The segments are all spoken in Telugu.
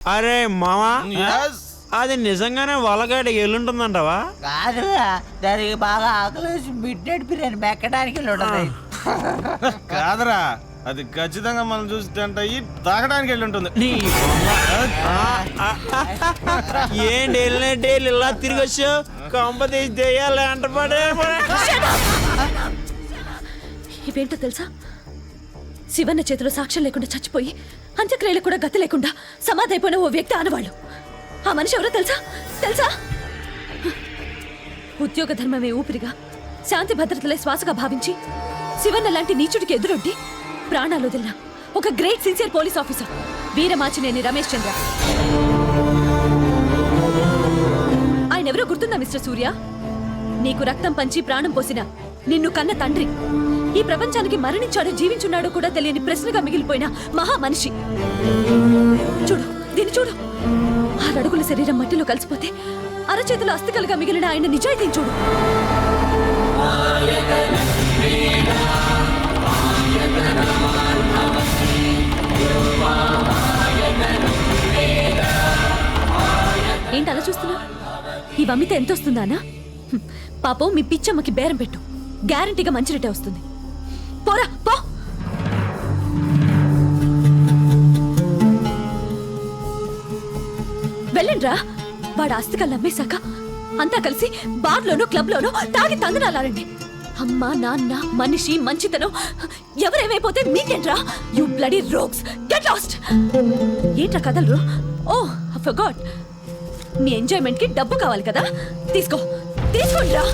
అరే మామా, Yes. అది నిజంగానే వలగాడికి వెళ్ళుంటుందంటవా? కాదురా, దానికి బాగా ఆకలేసి మిడ్నైట్ బిర్యానీ మెక్కడానికి వెళ్ళి కాదరా, అది ఖచ్చితంగా మనం చూసి టెంట్ అయ్యి తాగడానికి వెళ్ళి ఉంటుంది. నీ ఏంటి వెళ్ళినట్టే ఇలా తిరిగి వచ్చావు? కొంప తీసి చేయాలి అంట పడే. ఇవేంటో తెలుసా? శివన్న చేతిలో సాక్ష్యం లేకుండా చచ్చిపోయి అంత్యక్రియలకు కూడా గతి లేకుండా సమాధి అయిపోయిన ఓ వ్యక్తి ఆనవాళ్ళు. ఆ మనిషి ఎవరో తెలుసా? తెలుసా? ఉద్యోగ ధర్మమే ఊపిరిగా, శాంతి భద్రతలే శ్వాసగా భావించి శివన్న లాంటి నీచుడికి ఎదురొడ్డి ప్రాణాలు వదిలిన ఒక great sincere police officer Veeramachaneni Ramesh Chandra. ఆయన ఎవరో గుర్తుందా మిస్టర్ సూర్య? నీకు రక్తం పంచి ప్రాణం పోసిన నిన్ను కన్న తండ్రి, ఈ ప్రపంచానికి మరణించాడో జీవించున్నాడో కూడా తెలియని ప్రశ్నగా మిగిలిపోయిన మహా మనిషి. చూడు, దీన్ని చూడు. 6 అడుగుల శరీరం మట్టిలో కలిసిపోతే అరచేతుల అస్థికలుగా మిగిలిన ఆయన నిజాయితీని చూడు. ఏంటి అలా చూస్తున్నా? ఈ వమ్మిత ఎంత వస్తుందా అన్నా? పాపం మీ పిచ్చమ్మకి బేరం పెట్టు, గ్యారంటీగా మంచి రేటే వస్తుంది. పోరా పో. వెళ్ళండ్రా. వాడు ఆస్తికల్ని అమ్మేశాక అంతా కలిసి బార్లోనూ క్లబ్లోనూ తాగి తందనాలారండి. అమ్మ నాన్న మనిషి మంచితనం ఎవరేమైపోతే మీకేంట్రా? You bloody rogues, get lost. ఏంట్రా కదలరు? ఓ ఐ ఫర్గాట్, మీ ఎంజాయ్మెంట్ కి డబ్బు కావాలి కదా, తీసుకో, తీసుకోండిరా.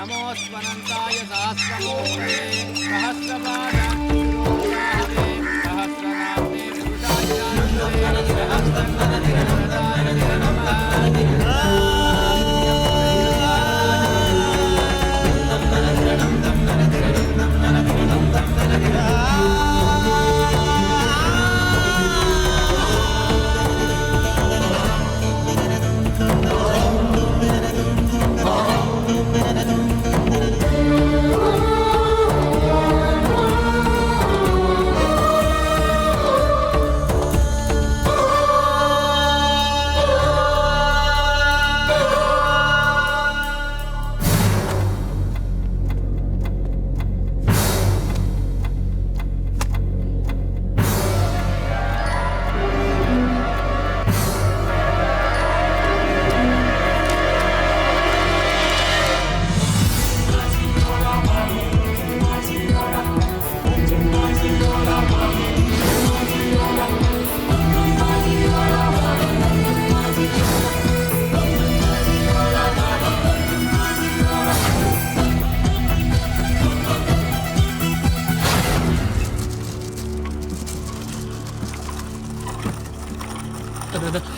నమోస్వనంతాయ సహస్రమూర్తే సహస్రపాదాక్షి సహస్రనామ్నే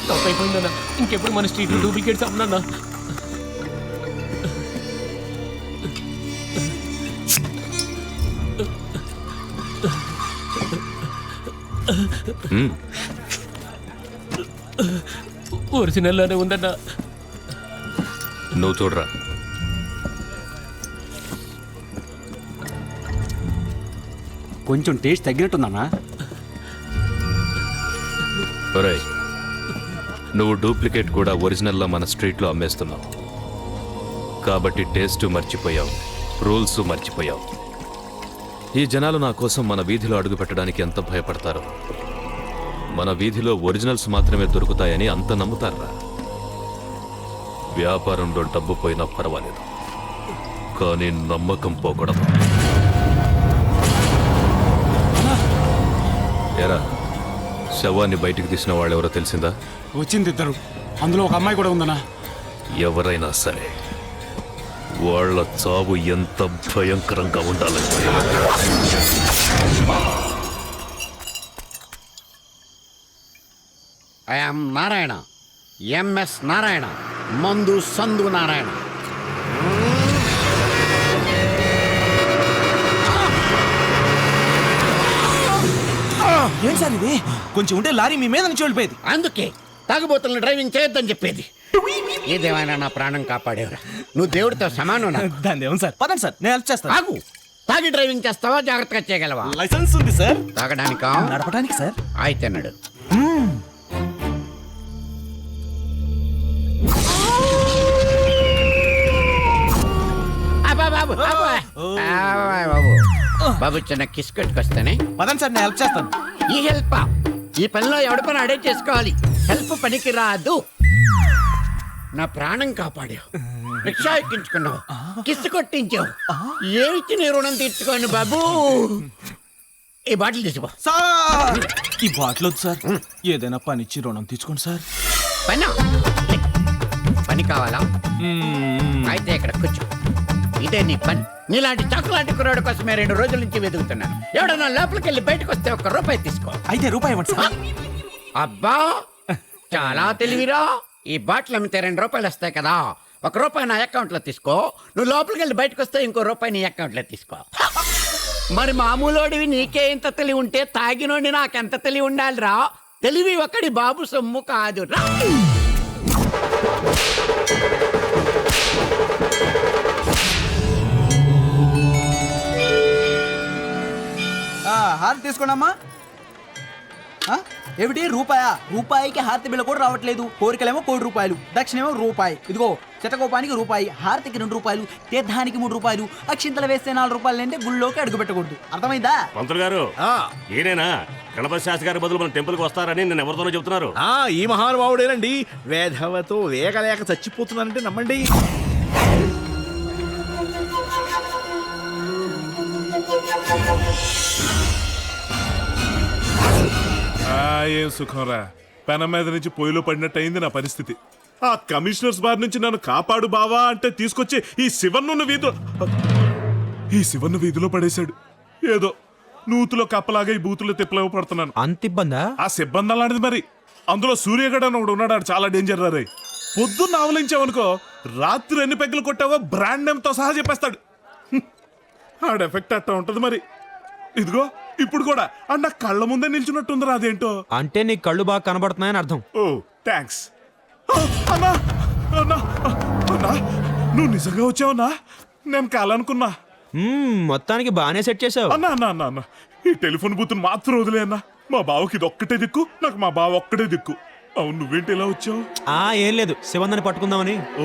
తప్పైపోయిందన్నా. ఇంకెప్పుడు మన స్ట్రీట్లో డూప్లికేట్స్ అమ్మన్నా. ఒరిజినల్ లానే ఉందన్నా. నువ్వు చూడరా. కొంచెం టేస్ట్ తగ్గినట్టుందన్నా. ఒరేయ్, నువ్వు డూప్లికేట్ కూడా ఒరిజినల్లా మన స్ట్రీట్లో అమ్మేస్తున్నావు కాబట్టి టేస్ట్ మర్చిపోయావు, రూల్స్ మర్చిపోయావు. ఈ జనాలు నా కోసం మన వీధిలో అడుగు పెట్టడానికి ఎంత భయపడతారో. మన వీధిలో ఒరిజినల్స్ మాత్రమే దొరుకుతాయని అంత నమ్ముతారా? వ్యాపారంలో డబ్బు పోయినా పర్వాలేదు, కానీ నమ్మకం పోకూడదు. ఎరా, శవాన్ని బయటికి తీసిన వాళ్ళెవరో తెలిసిందా? వచ్చింది 2, అందులో ఒక అమ్మాయి కూడా ఉందన్నా. ఎవరైనా సరే వాళ్ళ చావు ఎంత భయంకరంగా ఉండాలంటే ఐఎమ్ నారాయణ, ఎంఎస్ నారాయణ, మందు సందు నారాయణ. ఏం సార్ ఇది? కొంచెం ఉంటే లారీ మీ మీద నుంచి వెళ్ళిపోయేది. అందుకే తాగుబోతులను డ్రైవింగ్ చేయొద్దని చెప్పేది. ఏదేమైనా నా ప్రాణం కాపాడేవరా, నువ్వు దేవుడితో సమానం. దాని ఏమో సార్, పదండి సార్, నేను హెల్ప్ చేస్తాను. ఆగు, తాగి డ్రైవింగ్ చేస్తావా, జాగ్రత్తగా చేయగలవా? లైసెన్స్ ఉంది సార్. తాగడానికా, నడపడానికి సార్? అయితే నడు. బాబు చిన్న కిస్ కట్టుకొస్తానే. పదండి సార్, నేను హెల్ప్ చేస్తాను. ఈ హెల్ప్, ఈ పనిలో ఎవడి పని అడే చేసుకోవాలి. హెల్ప్ పనికి రాదు. నా ప్రాణం కాపాడావు, రిక్షా ఎక్కించుకున్నావు, కిస్ కొట్టించావు. ఏమిచ్చి నీ రుణం తీర్చుకోండి బాబు. ఈ బాటిల్ తీసుకో. సార్ ఈ బాటిల్ వద్దు సార్, ఏదైనా పని ఇచ్చి రుణం తీసుకోండి సార్. పని పని కావాలా? అయితే ఇక్కడ కూర్చో, ఇదే నీ పని. నీలాంటి చాకులాంటి కుర్రాడు కోసమే 2 రోజుల నుంచి వెతుకుతున్నాను. ఎవడన్నా లోపలికి వెళ్ళి బయటకు వస్తే ₹1 తీసుకో. అయితే రూపాయి ఇవ్వండి సార్. అబ్బా, చాలా తెలివిరా. ఈ బాటిల్ అమ్మితే ₹2 వస్తాయి కదా, ₹1 నా అకౌంట్ లో తీసుకో. నువ్వు లోపలికి వెళ్ళి బయటకు వస్తే ₹1 నీ అకౌంట్ లో తీసుకో. మరి మామూలోడివి నీకే ఇంత తెలివి ఉంటే తాగినోడి నాకెంత తెలివి ఉండాలిరా? తెలివి ఒకడి బాబు సొమ్ము కాదురా. హారతి తీసుకోండమ్మా. ఏమిటి రూపాయికి హారతి బిళ్ళ కూడా రావట్లేదు. కోరికలేమో ₹1, దక్షిణేమో ₹1. ఇదిగో శతకోపానికి ₹1, హారతికి ₹2, తీర్థానికి ₹3, అక్షింతలు వేస్తే ₹4 అంటే గుళ్ళోకి అడుగు పెట్టకూడదు. అర్థమైందా? పంతులు గారు, ఏనేనా గణపతి శాస్త్రి గారి బదులు మన టెంపుల్కి వస్తారని నేను ఎవరితోనో చెప్తున్నారు. ఈ మహానుభావుడేనండి. వేధవతో వేగలేక చచ్చిపోతున్నానంటే నమ్మండి. ఏం సుఖంరా, పెనం మీద నుంచి పొయ్యిలో పడినట్టు అయింది నా పరిస్థితి. ఆ కమిషనర్స్ బార్ నుంచి నన్ను కాపాడు బావా అంటే తీసుకొచ్చి ఈ శివన్ను వీధిలో పడేశాడు. ఏదో నూతులో కప్పలాగా ఈ బూతులో తిప్పలేవు పడుతున్నాను. అంత ఇబ్బందా? ఆ సిబ్బంది అలాంటిది మరి. అందులో సూర్యగడ అని ఒకడు ఉన్నాడు, చాలా డేంజర్ రే. పొద్దున్న ఆవలించావనుకో, రాత్రి ఎన్ని పెగ్గలు కొట్టావో బ్రాండ్ నేమ్ తో సహా చెప్పేస్తాడు. ఆడ ఎఫెక్ట్ అట్టా ఉంటది మరి. ఇదిగో ఇప్పుడు కూడా అన్న కళ్ళ ముందే నిల్చున్నట్టుందిరా. అదేంటో అంటే నీ కళ్ళు బాగా కనబడుతున్నాయని అర్థం. ఓ థ్యాంక్స్ అన్నా. అన్నా అన్నా, నువ్వు నిజంగా వచ్చావన్నా? నేను కాలనుకున్నా. మొత్తానికి బాగానే సెట్ చేసావు. అన్నా అన్నా అన్నా అన్నా, ఈ టెలిఫోన్ బూత్ మాత్రం వదిలే అన్నా. మా బావకి ఇది ఒక్కటే దిక్కు, నాకు మా బావ ఒక్కటే దిక్కు. అవును, నువ్వేంటి ఇలా వచ్చావు? ఏం లేదు, శివందని పట్టుకుందామని. ఓ,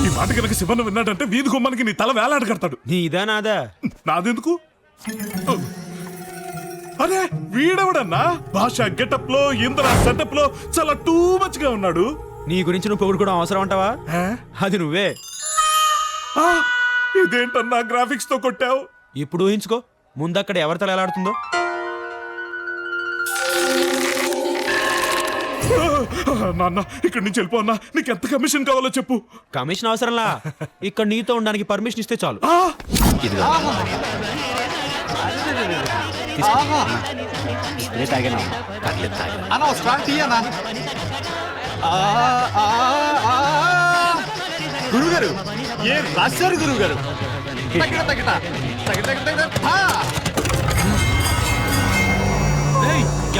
ఈ మాట కనుక శివన్న విన్నాడంటే వీధి గుమ్మానికి నీ తల వేలాడ కడతాడు. నీదా నాదా? నాదెందుకు? అరే వీడెవడన్నా భాష గెటప్ లో, ఇంద్ర సెటప్ లో చాలా టూ మచ్ గా ఉన్నాడు. నీ గురించి నువ్వు పొగుడు కూడా అవసరం అంటావా? అది నువ్వే. ఇదేంటన్నా గ్రాఫిక్స్ తో కొట్టావు? ఇప్పుడు ఊహించుకో, ముందు అక్కడ ఎవరి తల ఎలాడుతుందో. నాన్న ఇక్కడి నుంచి వెళ్ళిపో అన్నా. నీకు ఎంత కమిషన్ కావాలో చెప్పు. కమిషన్ అవసరంలా, ఇక్కడ నీతో ఉండడానికి పర్మిషన్ ఇస్తే చాలు. గురుగారు ఏ రాశారు గురుగారు?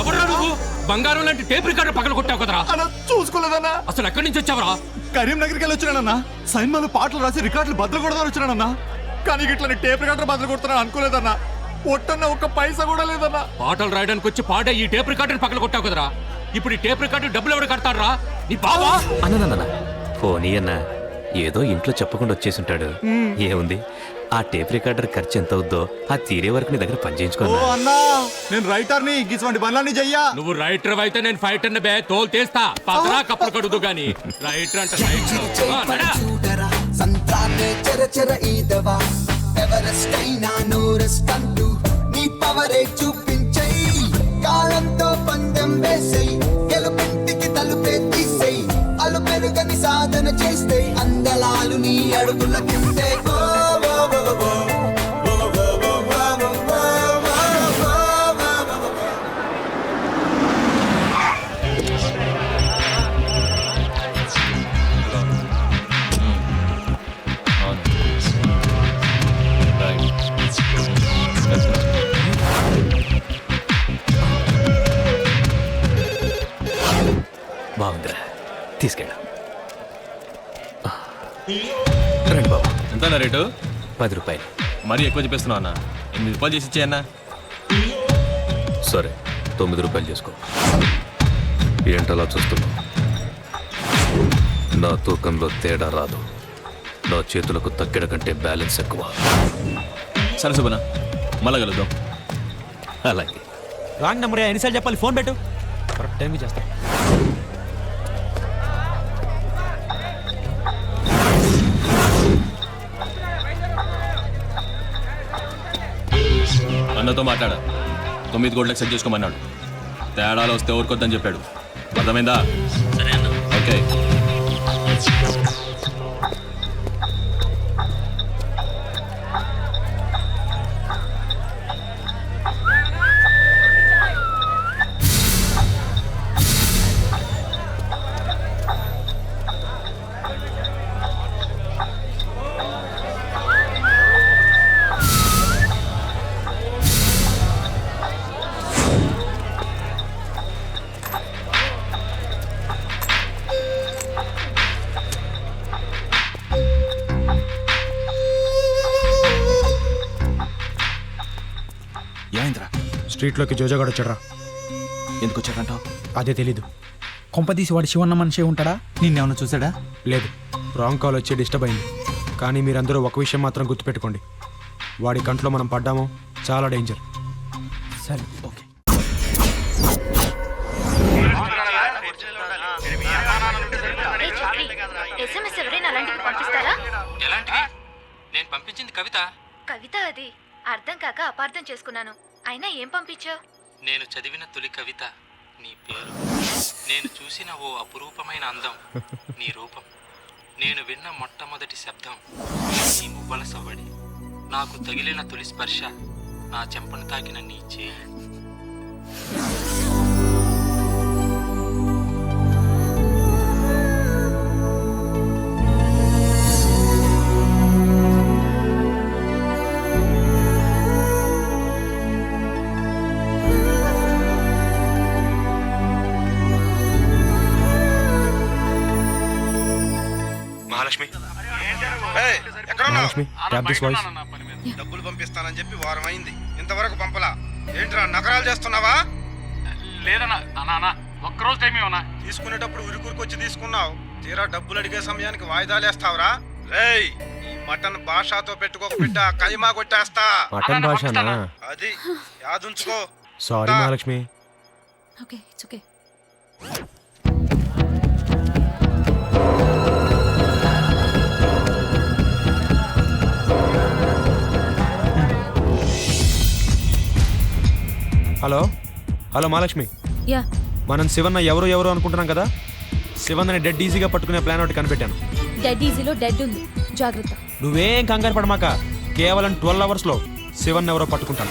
ఎవరు నువ్వు? బంగారం లాంటి టేప్ రికార్డర్ పక్కన కొట్టావు కదరా. చూసుకోలేదన్నా. అసలు ఎక్కడి నుంచి వచ్చావరా? కరీంనగర్కి వెళ్ళి వచ్చినానన్నా. సైన్మాలో పాటలు రాసి రికార్డులు బద్దలు కొడదాని వచ్చినానన్నా. కానీ ఇట్లా టేప్ రికార్డర్ బద్దలు కొడుతున్నా అనుకోలేదన్నా. ఒట్టన్న ఒక్క పైసా కూడా లేదన్నా. పాటలు రాయడానికి వచ్చి పాడే ఈ టేప్ రికార్డర్ పక్కన కొట్టావు కదరా. ఇప్పుడు ఈ టేప్ రికార్డర్ డబ్బులు ఎవరు కడతారా? నీ బావా? అన్న పోనీ అన్న, ఏదో ఇంట్లో చెప్పకుండా వచ్చేసి ఉంటాడు. ఏముంది, ఆ టేప్ రికార్డర్ ఖర్చు ఎంత అవుద్దో ఆ తీరే వరకు నీ దగ్గర పని ఓ చేయించుకున్నా. అన్నా నేను రైటర్ని గిటువంటి పనులన్నీ చెయ్యా. నువ్వు రైటర్ అయితే నేను ఫైటర్ బే తోలు తీస్తా పదరా కప్పులు కడుగుదు గాని రైటర్ అంటే రైటర్ చూడరా సంతానే చెర చెర ఈదవా ఎవరెస్ట్ అయినా నోరెస్ట్ అంటూ నీ పవరే చూపించై కాలంతో పందెం వేసై గెలుపింటికి తలుపే తీసై అలు పెరుగని సాధన చేస్తే అందలాలు నీ అడుగుల కిందే బాగుందిరా, తీసుకెళ్ళు. రండి బాబు. ఎంత రేటు? 10 రూపాయలు. మరీ ఎక్కువ చెప్పేస్తున్నావు అన్న. 8 రూపాయలు చేసి ఇచ్చేయన్నా. సరే, 9 రూపాయలు చేసుకో. ఏంటలా చూస్తున్నావు? నా తూకంలో తేడా రాదు. నా చేతులకు తగ్గడ కంటే బ్యాలెన్స్ ఎక్కువ. సరే సుబ్బన్న, మళ్ళా కలుద్దాం. అలాగే. రాంగ్ నెంబర్ ఎన్నిసార్లు చెప్పాలి? ఫోన్ పెట్టు, కరెక్ట్ టైంకి చేస్తా. అన్నతో మాట్లాడా. 9 కోట్లకు సెట్ చేసుకోమన్నాడు. తేడాలు వస్తే ఊరుకొద్దని చెప్పాడు. అర్థమైందా? ఓకే. ఏమైందిరా? స్ట్రీట్లోకి జోజోగాడు వచ్చాడ్రా. ఎందుకు వచ్చాడంటావు? అదే తెలీదు. కొంపదీసి వాడు శివన్న మనిషి ఉంటాడా? నిన్నేమన్నా చూసాడా? లేదు, రాంగ్ కాల్ వచ్చి డిస్టర్బ్ అయింది. కానీ మీరందరూ ఒక విషయం మాత్రం గుర్తుపెట్టుకోండి, వాడి కంట్లో మనం పడ్డామో చాలా డేంజర్. సరే, ఓకే. ఎస్ఎంఎస్ ఎవరైనా అలాంటివి పంపిస్తారా? ఎలాంటివి? నేను పంపించింది కవిత. కవిత అది అర్థం కాక అపార్థం చేసుకున్నాను. అయినా ఏం పంపించావు? నేను చదివిన తొలి కవిత నీ పేరు. నేను చూసిన ఓ అపురూపమైన అందం నీ రూపం. నేను విన్న మొట్టమొదటి శబ్దం నీ మువ్వల సవ్వడి. నాకు తగిలిన తొలి స్పర్శ నా చెంపను తాకిన నీ చేయి. Mahalakshmi, Mahalakshmi, tap this voice. డబ్బులు పంపిస్తానని చెప్పి వారం అయింది, ఇంతవరకు పంపలా. ఏంట్రా నకరాలు చేస్తున్నావా? లేదన్నా, ఒక్కరోజు టైం ఏమన్నా. తీసుకునేటప్పుడు ఉరికూరుకొచ్చి తీసుకున్నావు. తీరా డబ్బులు అడిగే సమయానికి వాయిదాలేస్తావురా? రేయ్, ఈ మటన్ భాషతో పెట్టుకోక బిడ్డ, కైమా కొట్టేస్తా. మటన్ భాషనా? అది యాదుంచుకో. Sorry Mahalakshmi. Okay, it's okay. Hello hello Mahalakshmi, yeah, మనం శివన్న ఎవరు అనుకుంటున్నాం కదా. శివన్నని డెడ్ ఈజీగా పట్టుకునే ప్లాన్ ఒకటి కనిపెట్టాను. డెడ్ ఈజీలో డెడ్ ఉంది, జాగ్రత్త. నువ్వేం కంగారు పడమాక, కేవలం 12 అవర్స్లో శివన్ ఎవరో పట్టుకుంటాను.